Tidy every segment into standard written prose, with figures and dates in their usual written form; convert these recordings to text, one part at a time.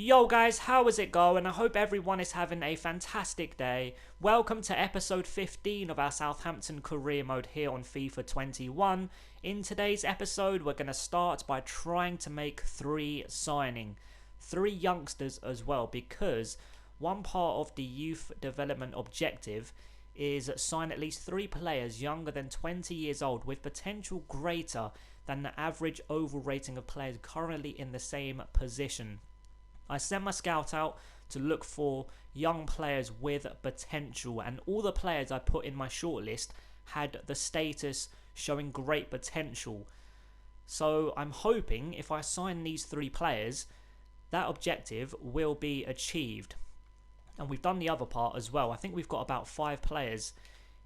Yo guys, how is it going? I hope everyone is having a fantastic day. Welcome to episode 15 of our Southampton career mode here on FIFA 21. In today's episode, we're going to start by trying to make three youngsters as well, because one part of the youth development objective is sign at least 3 players younger than 20 years old with potential greater than the average overall rating of players currently in the same position. I sent my scout out to look for young players with potential, and all the players I put in my shortlist had the status showing great potential. So I'm hoping if I sign these 3 players, that objective will be achieved. And we've done the other part as well. I think we've got about 5 players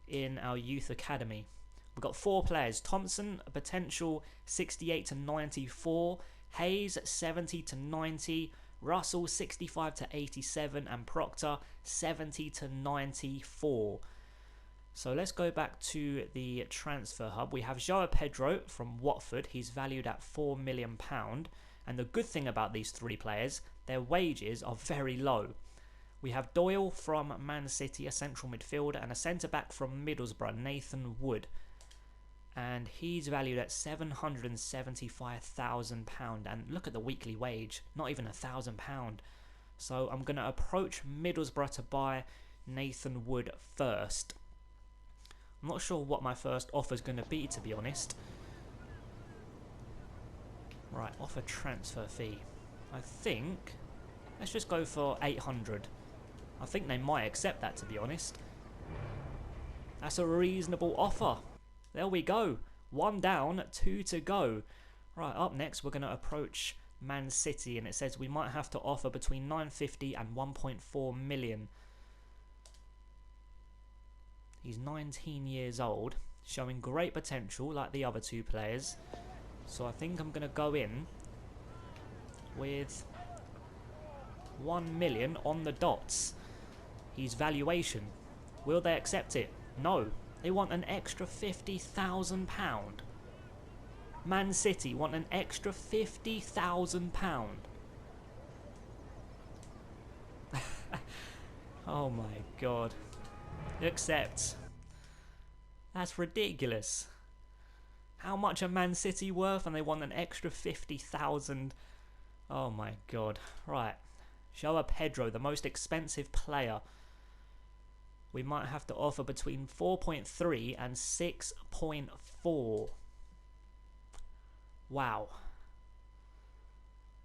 in our youth academy. We've got 4 players. Thompson, potential 68 to 94. Hayes, 70 to 90. Russell, 65 to 87. And Proctor, 70 to 94. So let's go back to the transfer hub. We have João Pedro from Watford. He's valued at £4 million. And the good thing about these 3 players, their wages are very low. We have Doyle from Man City, a central midfielder, and a centre-back from Middlesbrough, Nathan Wood. And he's valued at £775,000. And look at the weekly wage, not even £1,000. So I'm going to approach Middlesbrough to buy Nathan Wood first. I'm not sure what my first offer is going to be, to be honest. Right, offer transfer fee. I think, let's just go for 800. I think they might accept that, to be honest. That's a reasonable offer. There we go. 1 down, 2 to go. Right, up next we're going to approach Man City, and it says we might have to offer between 950 and 1.4 million. He's 19 years old, showing great potential like the other 2 players. So I think I'm going to go in with 1 million on the dots. His valuation. Will they accept it? No. They want an extra £50,000. Man City want an extra £50,000. Oh my god. Accept. That's ridiculous. How much are Man City worth and they want an extra 50,000? Oh my god. Right. João Pedro, the most expensive player. We might have to offer between 4.3 and 6.4. Wow.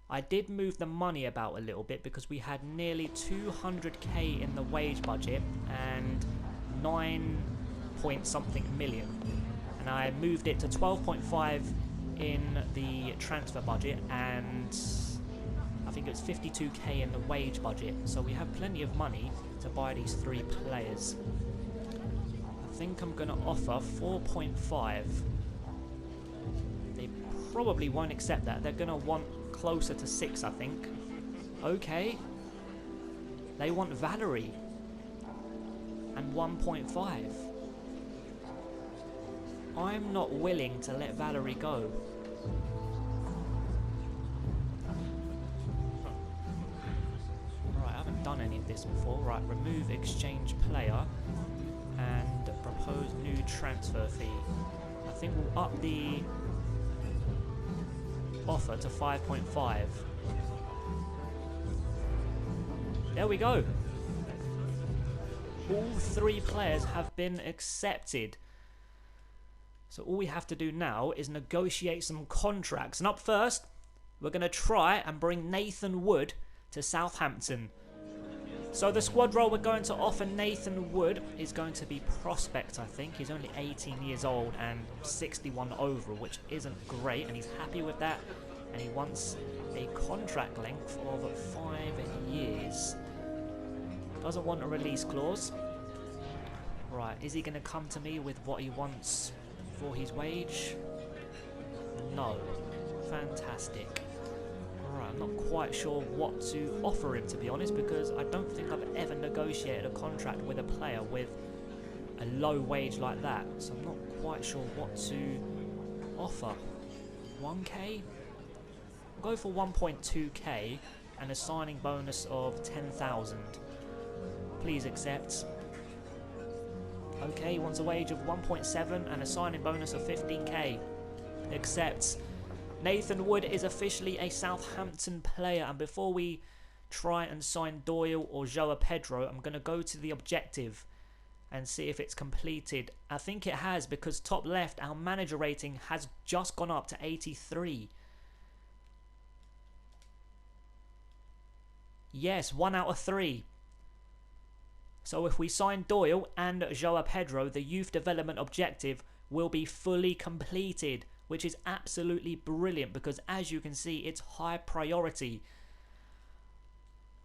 I did move the money about a little bit because we had nearly 200k in the wage budget and 9 point something million. And I moved it to 12.5 in the transfer budget, and I think it was 52k in the wage budget. So we have plenty of money to buy these 3 players. I think I'm going to offer 4.5. They probably won't accept that. They're going to want closer to 6, I think. Okay. They want Valerie. And 1.5. I'm not willing to let Valerie go. Done any of this before. Right, remove exchange player and propose new transfer fee. I think we'll up the offer to 5.5. There we go. All 3 players have been accepted. So all we have to do now is negotiate some contracts. And up first, we're going to try and bring Nathan Wood to Southampton. So the squad role we're going to offer Nathan Wood is going to be prospect, I think. He's only 18 years old and 61 overall, which isn't great, and he's happy with that. And he wants a contract length of 5 years. Doesn't want a release clause. Right, is he going to come to me with what he wants for his wage? No. Fantastic. I'm not quite sure what to offer him, to be honest, because I don't think I've ever negotiated a contract with a player with a low wage like that. So I'm not quite sure what to offer. 1k? I'll go for 1.2k and a signing bonus of 10,000. Please accept. Okay, he wants a wage of 1.7 and a signing bonus of 15k. Accepts. Nathan Wood is officially a Southampton player, and before we try and sign Doyle or João Pedro, I'm going to go to the objective and see if it's completed. I think it has, because top left, our manager rating has just gone up to 83. Yes, 1 out of 3. So if we sign Doyle and João Pedro, the youth development objective will be fully completed, which is absolutely brilliant because, as you can see, it's high priority.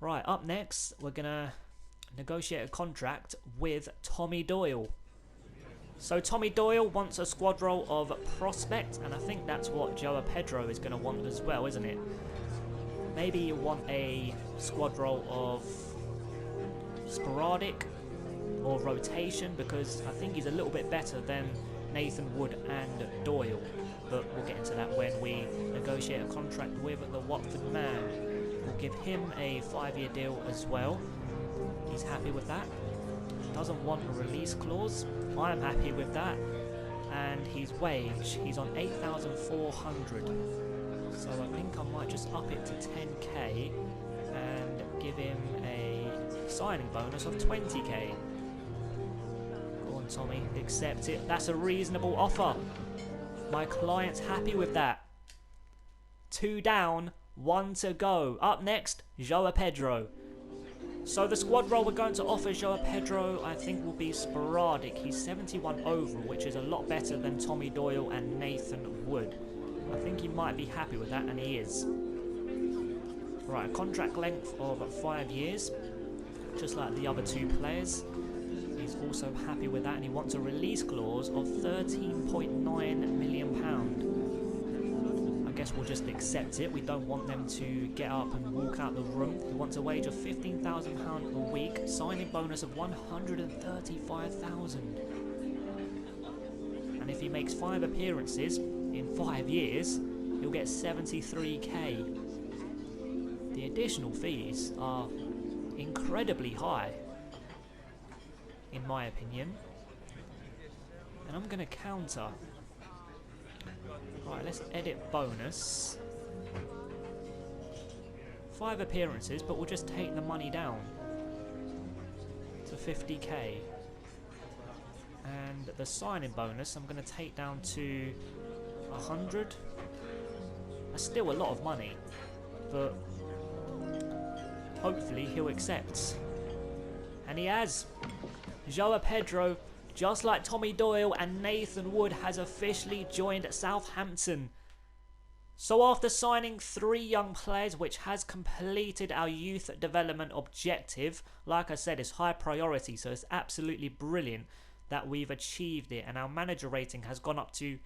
Right, up next, we're going to negotiate a contract with Tommy Doyle. So Tommy Doyle wants a squad role of prospect, and I think that's what João Pedro is going to want as well, isn't it? Maybe you want a squad role of sporadic or rotation, because I think he's a little bit better than Nathan Wood and Doyle. But we'll get into that when we negotiate a contract with the Watford man. We'll give him a 5-year deal as well. He's happy with that. Doesn't want a release clause. I am happy with that. And his wage, he's on 8,400. So I think I might just up it to 10k and give him a signing bonus of 20k. Go on, Tommy, accept it. That's a reasonable offer. My client's happy with that. 2 down, 1 to go. Up next, João Pedro. So the squad role we're going to offer João Pedro, I think, will be sporadic. He's 71 overall, which is a lot better than Tommy Doyle and Nathan Wood. I think he might be happy with that, and he is. Right, a contract length of 5 years, just like the other 2 players. He's also happy with that, and he wants a release clause of £13.9 million. I guess we'll just accept it. We don't want them to get up and walk out the room. He wants a wage of £15,000 a week, signing bonus of £135,000. And if he makes 5 appearances in 5 years, he'll get 73k. The additional fees are incredibly high, in my opinion, and I'm going to counter. Right, let's edit bonus. 5 appearances, but we'll just take the money down to 50k. And the signing bonus I'm going to take down to 100. That's still a lot of money, but hopefully he'll accept. And he has. João Pedro, just like Tommy Doyle and Nathan Wood, has officially joined Southampton. So after signing 3 young players, which has completed our youth development objective, like I said, it's high priority, so it's absolutely brilliant that we've achieved it, and our manager rating has gone up to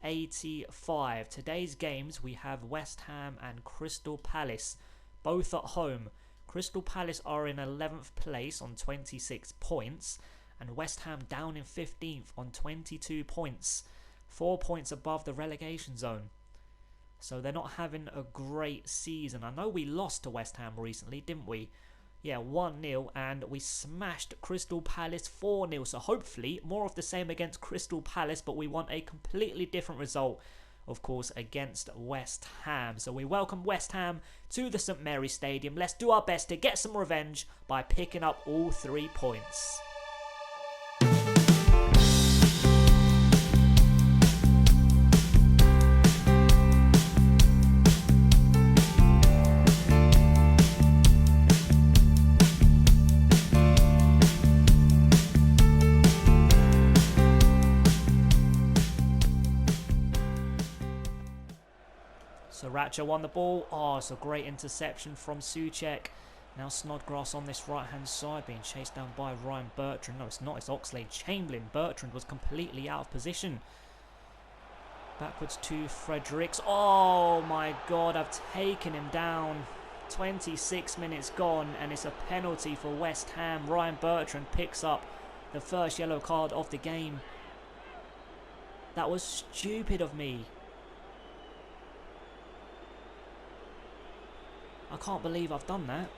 85. Today's games, we have West Ham and Crystal Palace, both at home. Crystal Palace are in 11th place on 26 points, and West Ham down in 15th on 22 points, 4 points above the relegation zone. So they're not having a great season. I know we lost to West Ham recently, didn't we? Yeah, 1-0, and we smashed Crystal Palace 4-0. So hopefully more of the same against Crystal Palace, but we want a completely different result, of course, against West Ham. So we welcome West Ham to the St Mary's Stadium. Let's do our best to get some revenge by picking up all 3 points. Sriracha won the ball. Oh, it's a great interception from Soucek. Now Snodgrass on this right-hand side, being chased down by Ryan Bertrand. No, it's not. It's Oxlade-Chamberlain. Bertrand was completely out of position. Backwards to Fredericks. Oh, my God. I've taken him down. 26 minutes gone, and it's a penalty for West Ham. Ryan Bertrand picks up the first yellow card of the game. That was stupid of me. I can't believe I've done that.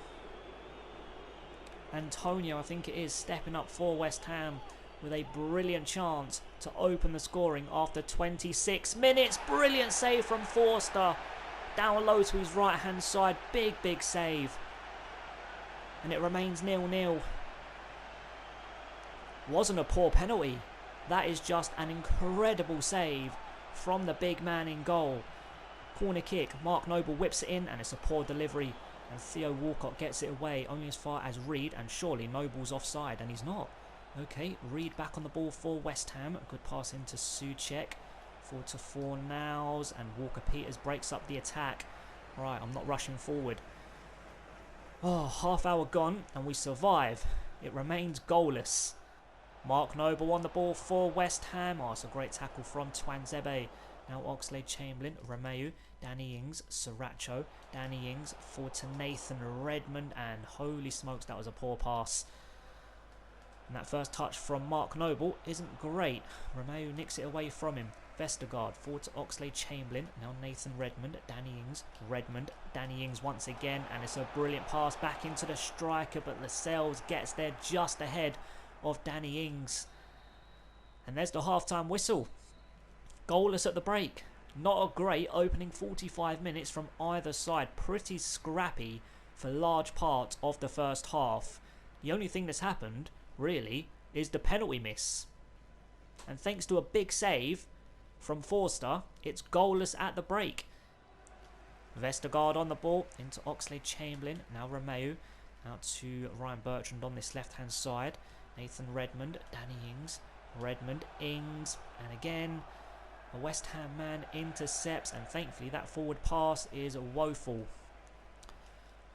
Antonio, I think it is, stepping up for West Ham with a brilliant chance to open the scoring after 26 minutes. Brilliant save from Forster. Down low to his right hand side. Big save. And it remains 0-0. Wasn't a poor penalty. That is just an incredible save from the big man in goal. Corner kick. Mark Noble whips it in and it's a poor delivery. And Theo Walcott gets it away only as far as Reed, and surely Noble's offside, and he's not. Okay, Reed back on the ball for West Ham. A good pass into Soucek. 4-4 nows, and Walker Peters breaks up the attack. Right, I'm not rushing forward. Oh, half hour gone, and we survive. It remains goalless. Mark Noble on the ball for West Ham. Oh, it's a great tackle from Twanzebe. Now Oxlade-Chamberlain, Romeu, Danny Ings, Sriracha, Danny Ings forward to Nathan Redmond, and holy smokes, that was a poor pass. And that first touch from Mark Noble isn't great. Romeu nicks it away from him. Vestergaard forward to Oxlade-Chamberlain, now Nathan Redmond, Danny Ings, Redmond, Danny Ings once again, and it's a brilliant pass back into the striker, but Lascelles gets there just ahead of Danny Ings. And there's the half-time whistle. Goalless at the break. Not a great opening 45 minutes from either side. Pretty scrappy for large parts of the first half. The only thing that's happened, really, is the penalty miss. And thanks to a big save from Forster, it's goalless at the break. Vestergaard on the ball into Oxlade-Chamberlain. Now Romeu out to Ryan Bertrand on this left-hand side. Nathan Redmond, Danny Ings, Redmond, Ings, and again a West Ham man intercepts, and thankfully that forward pass is woeful.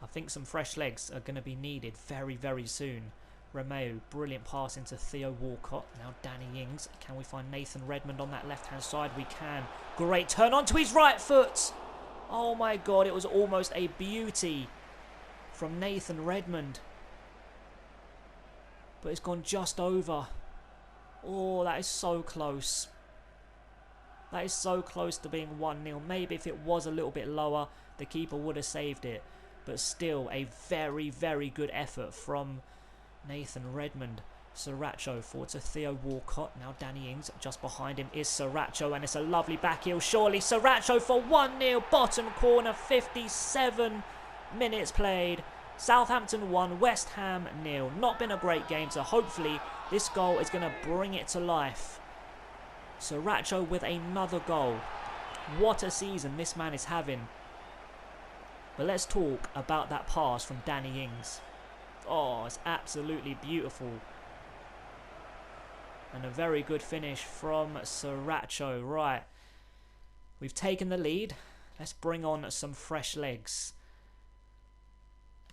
I think some fresh legs are going to be needed very soon. Romeu, brilliant pass into Theo Walcott. Now Danny Ings. Can we find Nathan Redmond on that left-hand side? We can. Great turn onto his right foot. Oh my God, it was almost a beauty from Nathan Redmond. But it's gone just over. Oh, that is so close. That is so close to being 1-0. Maybe if it was a little bit lower, the keeper would have saved it. But still, a very good effort from Nathan Redmond. Sriracha forward to Theo Walcott. Now Danny Ings. Just behind him is Sriracha, and it's a lovely back heel. Surely Sriracha for 1-0. Bottom corner, 57 minutes played. Southampton 1, West Ham 0. Not been a great game, so hopefully this goal is going to bring it to life. Sriracha with another goal. What a season this man is having. But let's talk about that pass from Danny Ings. Oh, it's absolutely beautiful. And a very good finish from Sriracha. Right, we've taken the lead. Let's bring on some fresh legs.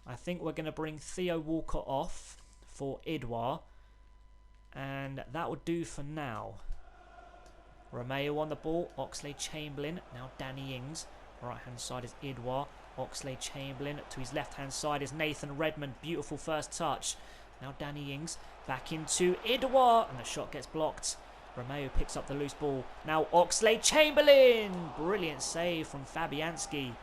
I think we're going to bring Theo Walcott off for Edouard. And that will do for now. Romeu on the ball. Oxlade-Chamberlain. Now Danny Ings. Right hand side is Edouard. Oxlade-Chamberlain. To his left hand side is Nathan Redmond. Beautiful first touch. Now Danny Ings. Back into Edouard. And the shot gets blocked. Romeu picks up the loose ball. Now Oxlade-Chamberlain. Brilliant save from Fabianski.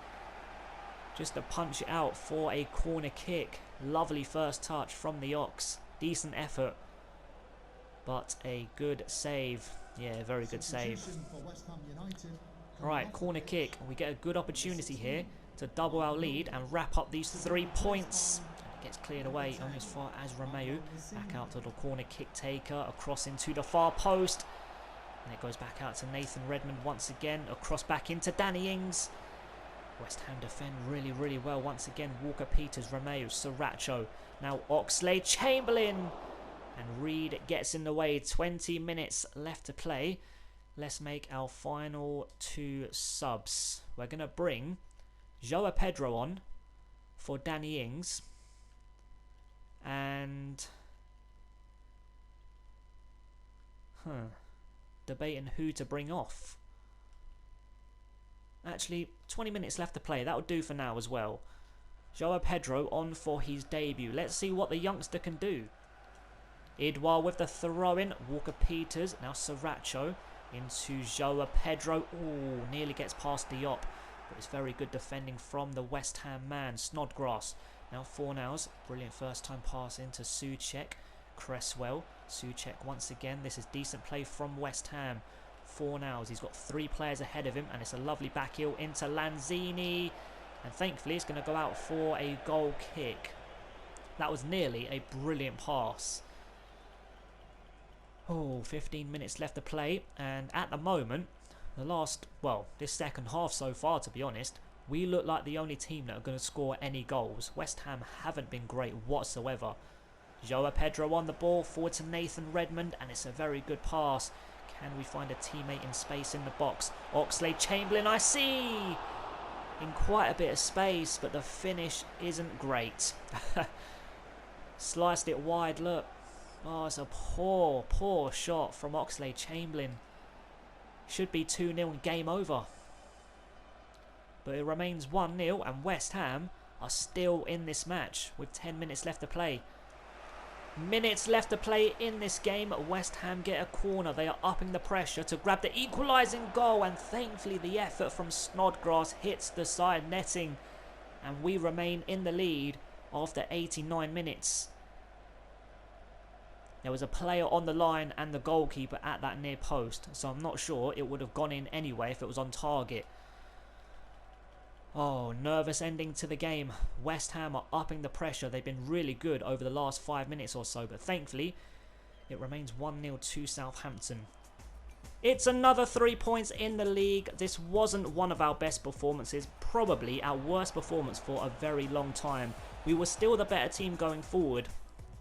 Just to punch it out for a corner kick. Lovely first touch from the Ox. Decent effort. But a good save. Yeah, very good save. Alright, corner kick. We get a good opportunity here to double our lead and wrap up these 3 points. It gets cleared away only as far as Romeu. Back out to the corner kick taker. Across into the far post. And it goes back out to Nathan Redmond once again. Across back into Danny Ings. West Ham defend really well once again. Walker Peters, Romeu, Sriracha. Now Oxlade-Chamberlain. And Reed gets in the way. 20 minutes left to play. Let's make our final 2 subs. We're going to bring Joao Pedro on for Danny Ings. And debating who to bring off. Actually, 20 minutes left to play. That would do for now as well. Joao Pedro on for his debut. Let's see what the youngster can do. Edouard with the throw-in. Walker Peters. Now Sriracha into Joao Pedro. Ooh, nearly gets past Diop. But it's very good defending from the West Ham man, Snodgrass. Now Fornals, brilliant first time pass into Soucek. Cresswell, Soucek once again. This is decent play from West Ham. Fornals, he's got 3 players ahead of him, and it's a lovely back heel into Lanzini. And thankfully it's going to go out for a goal kick. That was nearly a brilliant pass. Oh, 15 minutes left to play, and at the moment, this second half so far, to be honest, we look like the only team that are going to score any goals. West Ham haven't been great whatsoever. Joao Pedro on the ball, forward to Nathan Redmond, and it's a very good pass. Can we find a teammate in space in the box? Oxlade-Chamberlain, I see! In quite a bit of space, but the finish isn't great. Sliced it wide, look. Oh, it's a poor shot from Oxlade-Chamberlain. Should be 2-0 and game over. But it remains 1-0, and West Ham are still in this match with 10 minutes left to play. Minutes left to play in this game. West Ham get a corner. They are upping the pressure to grab the equalising goal, and thankfully the effort from Snodgrass hits the side netting, and we remain in the lead after 89 minutes. There was a player on the line and the goalkeeper at that near post, so I'm not sure it would have gone in anyway if it was on target. Oh, nervous ending to the game. West Ham are upping the pressure. They've been really good over the last 5 minutes or so, but thankfully it remains 1-0 to Southampton. It's another 3 points in the league. This wasn't one of our best performances, probably our worst performance for a very long time. We were still the better team going forward,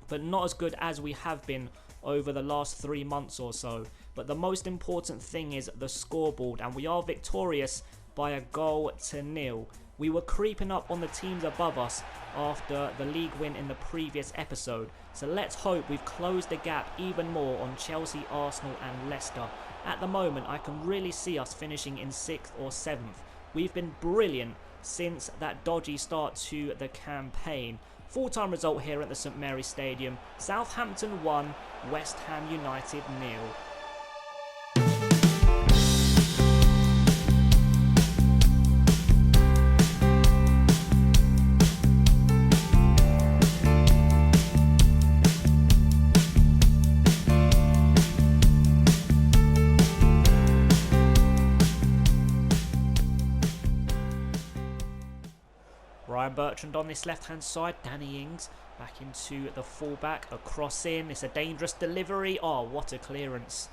but not as good as we have been over the last 3 months or so. But the most important thing is the scoreboard, and we are victorious by a goal to nil. We were creeping up on the teams above us after the league win in the previous episode, so let's hope we've closed the gap even more on Chelsea, Arsenal and Leicester. At the moment I can really see us finishing in 6th or 7th. We've been brilliant since that dodgy start to the campaign. Full-time result here at the St Mary's Stadium. Southampton 1, West Ham United 0. Ryan Bertrand on this left-hand side. Danny Ings back into the fullback. A cross in. It's a dangerous delivery. Oh, what a clearance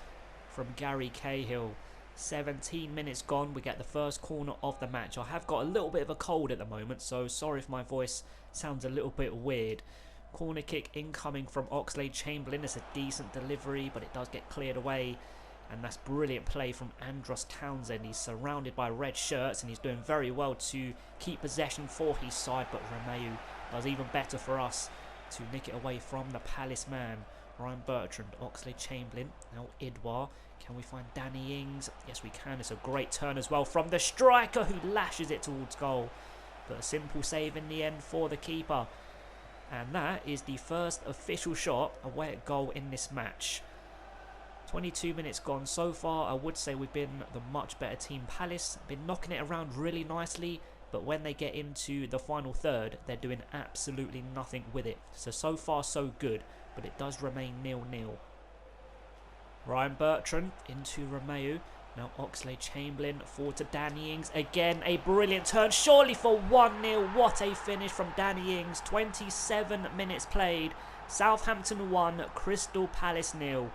from Gary Cahill. 17 minutes gone. We get the first corner of the match. I have got a little bit of a cold at the moment, so sorry if my voice sounds a little bit weird. Corner kick incoming from Oxlade-Chamberlain. It's a decent delivery, but it does get cleared away. And that's brilliant play from Andros Townsend. He's surrounded by red shirts and he's doing very well to keep possession for his side. But Romeu does even better for us to nick it away from the Palace man. Ryan Bertrand, Oxlade-Chamberlain, now Edouard. Can we find Danny Ings? Yes, we can. It's a great turn as well from the striker who lashes it towards goal. But a simple save in the end for the keeper. And that is the first official shot away at goal in this match. 22 minutes gone so far. I would say we've been the much better team. Palace been knocking it around really nicely, but when they get into the final third, they're doing absolutely nothing with it. So far so good, but it does remain 0-0. Ryan Bertrand into Romeu. Now Oxlade-Chamberlain forward to Danny Ings. Again, a brilliant turn, surely for 1-0. What a finish from Danny Ings. 27 minutes played. Southampton 1, Crystal Palace 0.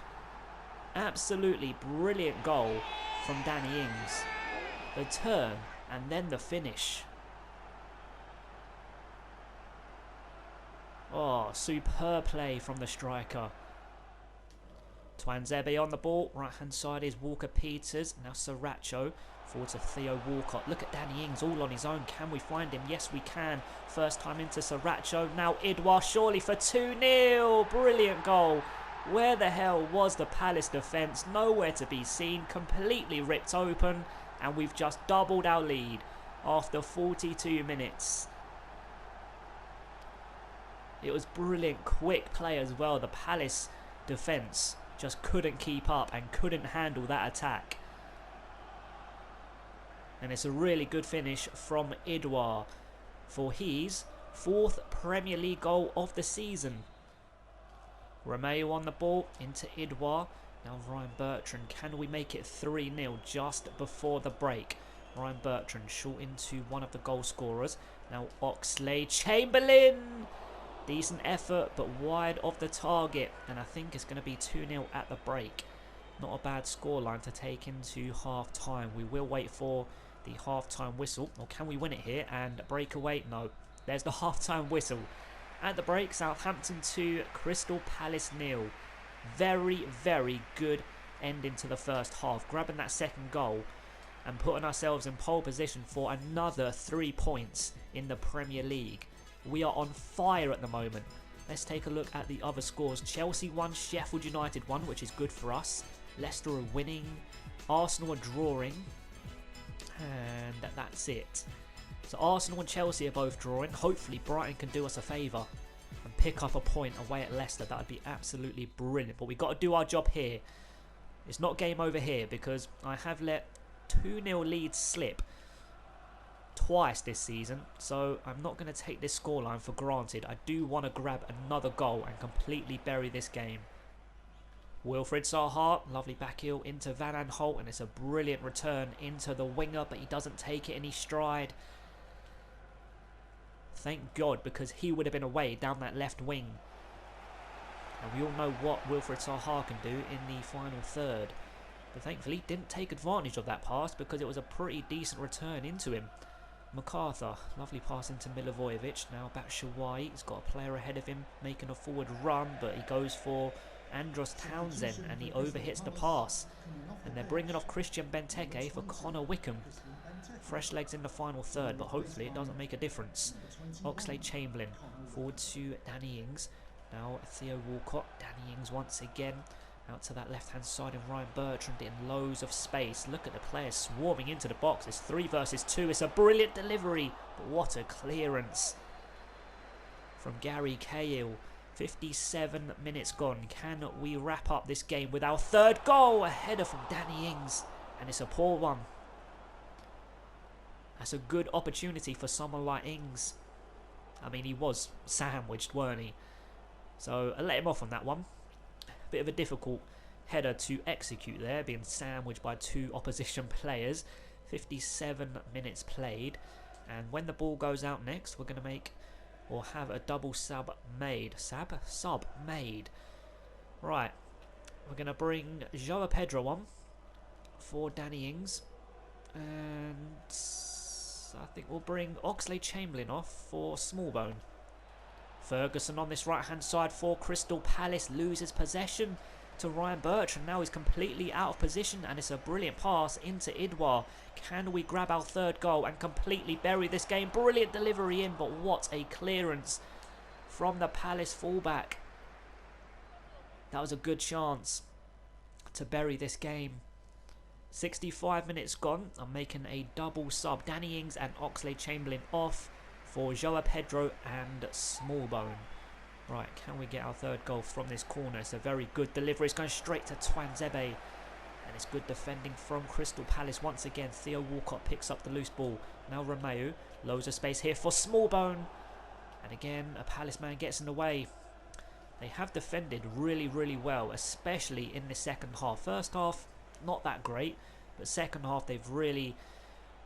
Absolutely brilliant goal from Danny Ings. The turn and then the finish. Oh, superb play from the striker. Twanzebe on the ball. Right hand side is Walker-Peters. Now Sriracha forward to Theo Walcott. Look at Danny Ings all on his own. Can we find him? Yes, we can. First time into Sriracha. Now Edouard surely for 2-0. Brilliant goal. Where the hell was the Palace defence? Nowhere to be seen. Completely ripped open. And we've just doubled our lead after 42 minutes. It was brilliant, quick play as well. The Palace defence just couldn't keep up and couldn't handle that attack. And it's a really good finish from Edouard for his 4th Premier League goal of the season. Romeo on the ball into Edouard. Now Ryan Bertrand. Can we make it 3-0 just before the break? Ryan Bertrand short into one of the goal scorers. Now Oxlade-Chamberlain. Decent effort, but wide of the target. And I think it's going to be 2-0 at the break. Not a bad scoreline to take into half-time. We will wait for the half-time whistle. Or can we win it here and break away? No. There's the half-time whistle. At the break, Southampton 2, Crystal Palace 0. Very, very good ending to the first half. Grabbing that second goal and putting ourselves in pole position for another 3 points in the Premier League. We are on fire at the moment. Let's take a look at the other scores. Chelsea won, Sheffield United won, which is good for us. Leicester are winning. Arsenal are drawing. And that's it. So Arsenal and Chelsea are both drawing. Hopefully Brighton can do us a favour and pick up a point away at Leicester. That would be absolutely brilliant. But we've got to do our job here. It's not game over here because I have let 2-0 leads slip twice this season. So I'm not going to take this scoreline for granted. I do want to grab another goal and completely bury this game. Wilfried Zaha, lovely back heel into Van Aanholt, and it's a brilliant return into the winger, but he doesn't take it any stride. Thank God, because he would have been away down that left wing. And we all know what Wilfried Zaha can do in the final third. But thankfully, didn't take advantage of that pass because it was a pretty decent return into him. MacArthur, lovely pass into Milivojevic. Now Batshuayi, he's got a player ahead of him making a forward run, but he goes for Andros Townsend and he overhits the pass. And they're bringing off Christian Benteke for Connor Wickham. Fresh legs in the final third, but hopefully it doesn't make a difference. Oxlade-Chamberlain forward to Danny Ings. Now Theo Walcott. Danny Ings once again out to that left hand side, and Ryan Bertrand in loads of space. Look at the players swarming into the box. It's 3 versus 2. It's a brilliant delivery, but what a clearance from Gary Cahill. 57 minutes gone. Can we wrap up this game with our third goal? A header from Danny Ings, and it's a poor one. That's a good opportunity for someone like Ings. I mean, he was sandwiched, weren't he? So I let him off on that one. Bit of a difficult header to execute there, being sandwiched by 2 opposition players. 57 minutes played, and when the ball goes out next, we're going to make or have a double sub made. Sub made. Right, we're going to bring João Pedro on for Danny Ings, and I think we'll bring Oxlade-Chamberlain off for Smallbone. Ferguson on this right hand side for Crystal Palace, loses possession to Ryan Bertrand. Now he's completely out of position, and it's a brilliant pass into Edouard. Can we grab our third goal and completely bury this game? Brilliant delivery in, but what a clearance from the Palace fullback. That was a good chance to bury this game. 65 minutes gone. I'm making a double sub. Danny Ings and Oxlade-Chamberlain off for João Pedro and Smallbone. Right, can we get our third goal from this corner? It's a very good delivery. It's going straight to Twanzebe. And it's good defending from Crystal Palace once again. Theo Walcott picks up the loose ball. Now Romeo. Loads of space here for Smallbone. And again, a Palace man gets in the way. They have defended really, really well, especially in the second half. First half, not that great. But second half, they've really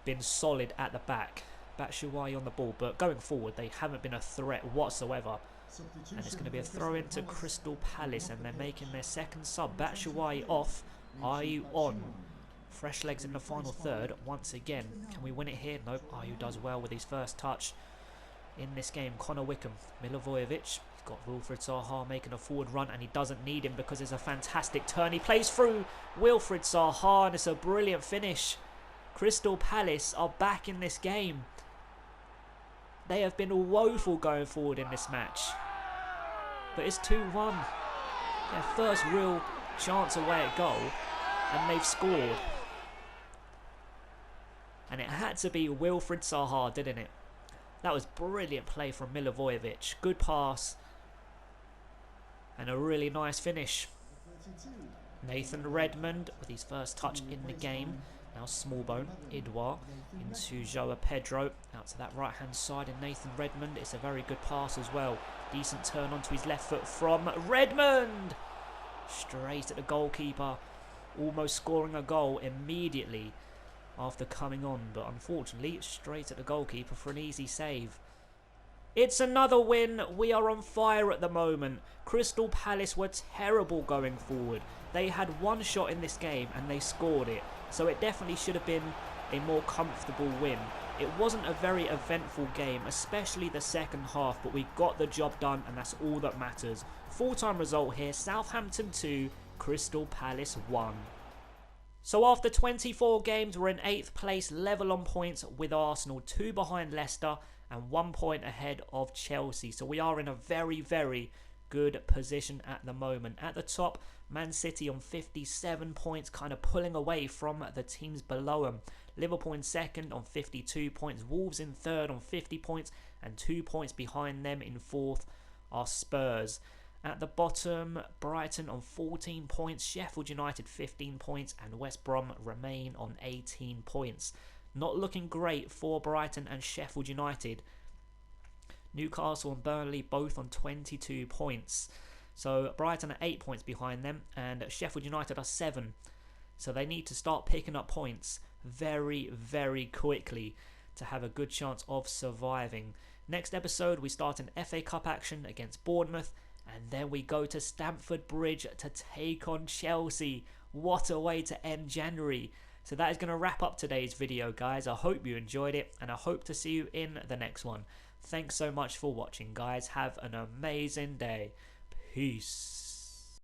been solid at the back. Batshuayi on the ball, but going forward they haven't been a threat whatsoever. And it's going to be a throw into Crystal Palace, and they're making their second sub. Batshuayi off, Ayew on. Fresh legs in the final third once again. Can we win it here? Nope. Ayew does well with his first touch in this game. Connor Wickham, Milivojevic. He's got Wilfried Zaha making a forward run, and he doesn't need him because it's a fantastic turn. He plays through Wilfried Zaha, and it's a brilliant finish. Crystal Palace are back in this game. They have been woeful going forward in this match. But it's 2-1. Their first real chance away at goal, and they've scored. And it had to be Wilfried Zaha, didn't it? That was brilliant play from Milivojevic. Good pass. And a really nice finish. Nathan Redmond with his first touch in the game. Now Smallbone, Edouard into Joao Pedro, out to that right hand side in Nathan Redmond. It's a very good pass as well. Decent turn onto his left foot from Redmond. Straight at the goalkeeper, almost scoring a goal immediately after coming on, but unfortunately straight at the goalkeeper for an easy save. It's another win. We are on fire at the moment. Crystal Palace were terrible going forward. They had one shot in this game and they scored it. So it definitely should have been a more comfortable win. It wasn't a very eventful game, especially the second half, but we got the job done and that's all that matters. Full-time result here, Southampton 2, Crystal Palace 1. So after 24 games, we're in 8th place, level on points with Arsenal, 2 behind Leicester and 1 point ahead of Chelsea. So we are in a very, very good position at the moment. At the top, Man City on 57 points, kind of pulling away from the teams below them. Liverpool in second on 52 points. Wolves in third on 50 points. And 2 points behind them in fourth are Spurs. At the bottom, Brighton on 14 points. Sheffield United 15 points. And West Brom remain on 18 points. Not looking great for Brighton and Sheffield United. Newcastle and Burnley both on 22 points. So Brighton are 8 points behind them and Sheffield United are 7. So they need to start picking up points very, very quickly to have a good chance of surviving. Next episode, we start an FA Cup action against Bournemouth and then we go to Stamford Bridge to take on Chelsea. What a way to end January. So that is going to wrap up today's video, guys. I hope you enjoyed it and I hope to see you in the next one. Thanks so much for watching, guys. Have an amazing day. Peace.